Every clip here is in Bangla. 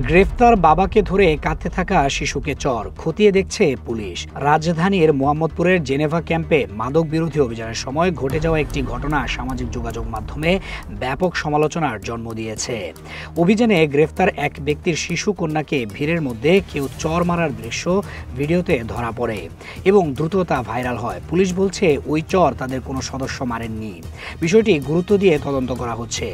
গ্রেফতার বাবাকে ধরে কাঁদতে থাকা শিশুকে চর খতিয়ে দেখছে পুলিশ। রাজধানীর মোহাম্মদপুরের জেনেভা ক্যাম্পে মাদক বিরোধী অভিযানের সময় ঘটে যাওয়া একটি ঘটনা সামাজিক যোগাযোগ মাধ্যমে ব্যাপক সমালোচনার জন্ম দিয়েছে। অভিযানে গ্রেফতার এক ব্যক্তির শিশু কন্যাকে ভিড়ের মধ্যে কেউ চর মারার দৃশ্য ভিডিওতে ধরা পড়ে এবং দ্রুত তা ভাইরাল হয়। পুলিশ বলছে ওই চর তাদের কোনো সদস্য মারেননি। বিষয়টি গুরুত্ব দিয়ে তদন্ত করা হচ্ছে।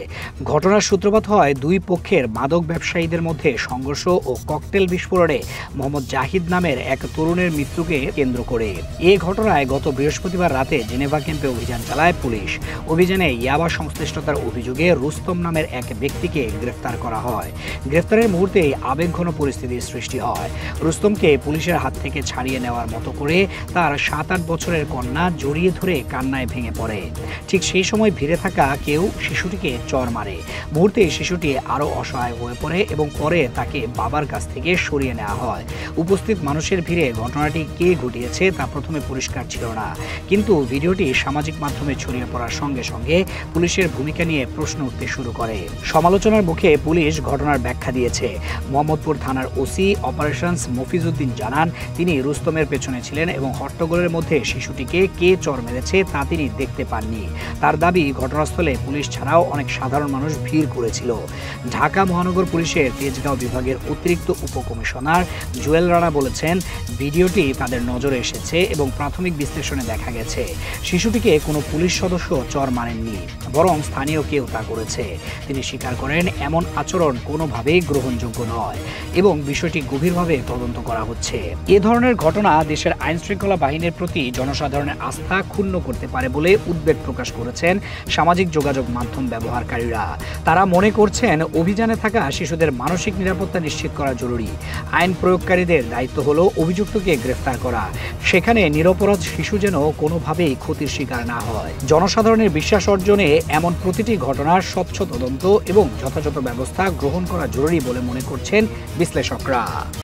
ঘটনার সূত্রপাত হয় দুই পক্ষের মাদক ব্যবসায়ীদের মধ্যে সংঘর্ষ ও ককটেল বিস্ফোরণে মোহাম্মদ জাহিদ নামের এক তরুণের মৃত্যুকে কেন্দ্র করে। এ ঘটনায় গত বৃহস্পতিবার রাতে জেনেভা ক্যাম্পে অভিযান চালায় পুলিশ। অভিযানে ইয়াবা সংশ্লিষ্টতার অভিযোগে রুস্তম নামের এক ব্যক্তিকে গ্রেফতার করা হয়। গ্রেফতারের মুহূর্তেই আবেগঘন পরিস্থিতির সৃষ্টি হয়। রুস্তমকে পুলিশের হাত থেকে ছাড়িয়ে নেওয়ার মতো করে তার 7-8 বছরের কন্যা জড়িয়ে ধরে কান্নায় ভেঙে পড়ে। ঠিক সেই সময় ভিড়ে থাকা কেউ শিশুটিকে চর মারে। মুহূর্তে শিশুটি আরও অসহায় হয়ে পড়ে এবং পরে তাকে বাবার কাছ থেকে সরিয়ে নেওয়া হয়। উপস্থিত মানুষের ভিড়ে ঘটনাটি কে ঘটিয়েছে তা প্রথমে পরিষ্কার ছিল না, কিন্তু ভিডিওটি সামাজিক মাধ্যমে ছড়িয়ে পড়ার সঙ্গে সঙ্গে পুলিশের ভূমিকা নিয়ে প্রশ্ন উঠতে শুরু করে। সমালোচনার মুখে পুলিশ ঘটনার ব্যাখ্যা দিয়েছে। মোহাম্মদপুর থানার ওসি অপারেশনস মফিজউদ্দিন জানান, তিনি রুস্তমের পেছনে ছিলেন এবং হট্টগোলের মধ্যে শিশুটিকে কে চর মেরেছে তা তিনি দেখতে পাননি। তার দাবি, ঘটনাস্থলে পুলিশ ছাড়াও অনেক সাধারণ মানুষ ভিড় করেছিল। ঢাকা মহানগর পুলিশের তেজগাঁও বিভাগের অতিরিক্ত উপকমিশনার জুয়েল রানা বলেছেন, ভিডিওটি তাদের নজরে এসেছে এবং প্রাথমিক বিশ্লেষণে দেখা গেছে শিশুটিকে কোনো পুলিশ সদস্য চর মারেননি, বরং স্থানীয় কেউ তা করেছে। তিনি স্বীকার করেন, এমন আচরণ কোনোভাবেই গ্রহণযোগ্য নয় এবং বিষয়টি গভীরভাবে তদন্ত করা হচ্ছে। এ ধরনের ঘটনা দেশের আইনশৃঙ্খলা বাহিনীর প্রতি জনসাধারণের আস্থা ক্ষুণ্ণ করতে পারে বলে উদ্বেগ প্রকাশ করেছেন সামাজিক যোগাযোগ মাধ্যম ব্যবহারকারীরা। তারা মনে করছেন, অভিযানে থাকা শিশুদের মানসিক নিরাপত্তা নিশ্চিত করা জরুরি। আইন প্রয়োগকারীদের দায়িত্ব হলো অভিযুক্তকে গ্রেফতার করা, সেখানে নিরপরাধ শিশু যেন কোনোভাবেই ক্ষতির শিকার না হয়। জনসাধারণের বিশ্বাস অর্জনে এমন প্রতিটি ঘটনার স্বচ্ছ তদন্ত এবং যথাযথ ব্যবস্থা গ্রহণ করা জরুরি বলে মনে করছেন বিশ্লেষকরা।